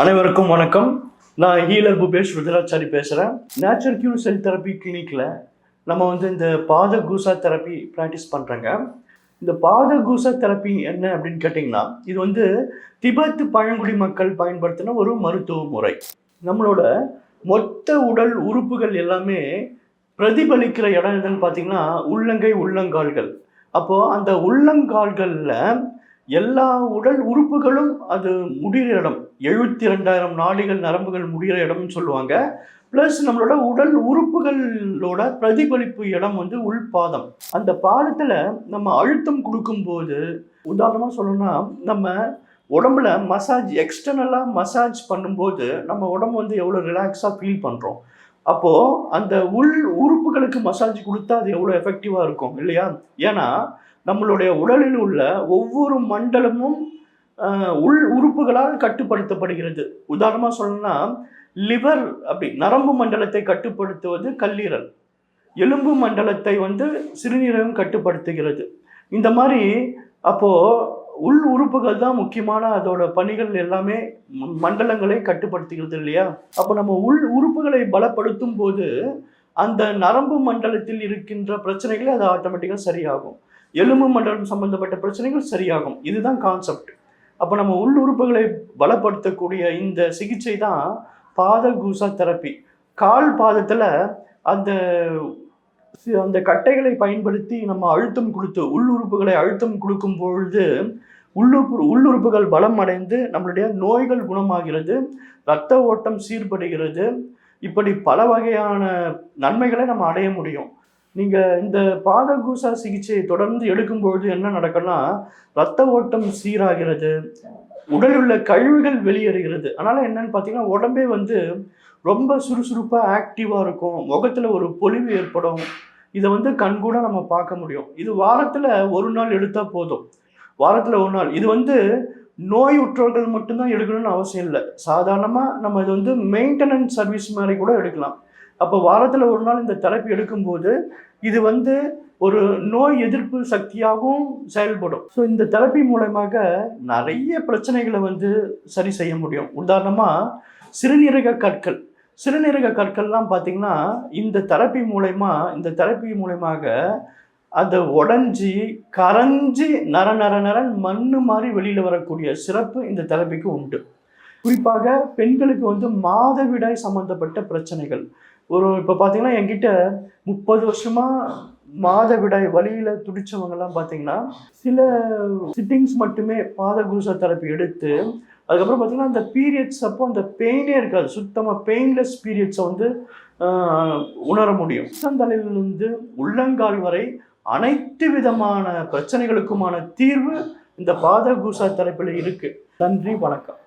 அனைவருக்கும் வணக்கம். நான் ஹீலர் பூபேஷ் ருத்ராச்சாரி பேசுகிறேன். நேச்சர் கியூர் செல் தெரப்பி கிளினிக்கில் நம்ம இந்த பாத கூசா தெரப்பி ப்ராக்டிஸ் பண்ணுறேங்க. இந்த பாத கூசா தெரப்பி என்ன அப்படின்னு கேட்டிங்கன்னா, இது திபெத் பழங்குடி மக்கள் பயன்படுத்தின ஒரு மருத்துவ முறை. நம்மளோட மொத்த உடல் உறுப்புகள் எல்லாமே பிரதிபலிக்கிற இடம் எதுன்னு பார்த்தீங்கன்னா, உள்ளங்கை, உள்ளங்கால்கள். அப்போது அந்த உள்ளங்கால்களில் எல்லா உடல் உறுப்புகளும் அது முடிகிற இடம். 72,000 நாடிகள் நரம்புகள் முடிகிற இடம்னு சொல்லுவாங்க. ப்ளஸ் நம்மளோட உடல் உறுப்புகளோட பிரதிபலிப்பு இடம் உள்பாதம். அந்த பாதத்தில் நம்ம அழுத்தம் கொடுக்கும்போது, உதாரணமாக சொல்லணும்னா, நம்ம உடம்புல எக்ஸ்டர்னலாக மசாஜ் பண்ணும்போது நம்ம உடம்பு எவ்வளோ ரிலாக்ஸாக ஃபீல் பண்ணுறோம். அப்போது அந்த உள் உறுப்புகளுக்கு மசாஜ் கொடுத்தா அது எவ்வளோ எஃபெக்டிவாக இருக்கும் இல்லையா? ஏன்னா நம்மளுடைய உடலில் உள்ள ஒவ்வொரு மண்டலமும் உள் உறுப்புகளால் கட்டுப்படுத்தப்படுகிறது. உதாரணமாக சொல்லணும்னா, லிவர் அப்படி நரம்பு மண்டலத்தை கட்டுப்படுத்துவது கல்லீரல், எலும்பு மண்டலத்தை சிறுநீரகம் கட்டுப்படுத்துகிறது. இந்த மாதிரி அப்போது உள் உறுப்புகள் தான் முக்கியமான அதோட பணிகள் எல்லாமே மண்டலங்களை கட்டுப்படுத்துகிறது இல்லையா? அப்போ நம்ம உள் உறுப்புகளை பலப்படுத்தும் போது அந்த நரம்பு மண்டலத்தில் இருக்கின்ற பிரச்சனைகள் அது ஆட்டோமேட்டிக்காக சரியாகும். எலும்பு மண்டலம் சம்பந்தப்பட்ட பிரச்சனைகள் சரியாகும். இதுதான் கான்செப்ட். அப்போ நம்ம உள் உறுப்புகளை பலப்படுத்தக்கூடிய இந்த சிகிச்சை தான் பாத கூசா தெரப்பி. கால் பாதத்தில் அந்த அந்த கட்டைகளை பயன்படுத்தி நம்ம அழுத்தம் கொடுத்து உள்ளுறுப்புகளை அழுத்தம் கொடுக்கும் பொழுது உள்ளுறுப்புகள் பலம் அடைந்து நம்மளுடைய நோய்கள் குணமாகிறது, இரத்த ஓட்டம் சீர்படுகிறது. இப்படி பல வகையான நன்மைகளை நம்ம அடைய முடியும். நீங்கள் இந்த பாத கூசா சிகிச்சையை தொடர்ந்து எடுக்கும்பொழுது என்ன நடக்கும்னா, இரத்த ஓட்டம் சீராகிறது, உடலில் உள்ள கழிவுகள் வெளியேறுகிறது. அதனால் என்னன்னு பார்த்தீங்கன்னா, உடம்பே ரொம்ப சுறுசுறுப்பாக ஆக்டிவாக இருக்கும். முகத்தில் ஒரு பொலிவு ஏற்படும். இதை கண்கூட நம்ம பார்க்க முடியும். இது வாரத்தில் ஒரு நாள் எடுத்தால் போதும். வாரத்தில் ஒரு நாள். இது நோய் உற்றவர்கள் மட்டும்தான் எடுக்கணும்னு அவசியம் இல்லை. சாதாரணமாக நம்ம இது மெயின்டெனன்ஸ் சர்வீஸ் மாதிரி கூட எடுக்கலாம். அப்போ வாரத்தில் ஒரு நாள் இந்த தெரப்பி எடுக்கும்போது இது ஒரு நோய் எதிர்ப்பு சக்தியாகவும் செயல்படும். ஸோ இந்த தெரப்பி மூலமாக நிறைய பிரச்சனைகளை சரி செய்ய முடியும். உதாரணமாக சிறுநீரக கற்கள்லாம் பார்த்திங்கன்னா இந்த தெரப்பி மூலமாக அதை உடஞ்சி கரைஞ்சி நரன் மண்ணு மாதிரி வெளியில் வரக்கூடிய சிறப்பு இந்த தெரப்பிக்கு உண்டு. குறிப்பாக பெண்களுக்கு மாதவிடாய் சம்மந்தப்பட்ட பிரச்சனைகள். இப்போ பார்த்தீங்கன்னா என்கிட்ட 30 வருஷமாக மாதவிடாய் வலியில் துடித்தவங்கெல்லாம் பார்த்தீங்கன்னா சில சிட்டிங்ஸ் மட்டுமே பாத கூசா தெரப்பி எடுத்து அதுக்கப்புறம் பார்த்தீங்கன்னா அந்த பீரியட்ஸ் அப்போ அந்த பெயினே இருக்காது. சுத்தமாக பெயின்லெஸ் பீரியட்ஸை உணர முடியும். தலையிலிருந்து உள்ளங்கால் வரை அனைத்து விதமான பிரச்சனைகளுக்குமான தீர்வு இந்த பாத கூசா தெரப்பியில் இருக்குது. நன்றி, வணக்கம்.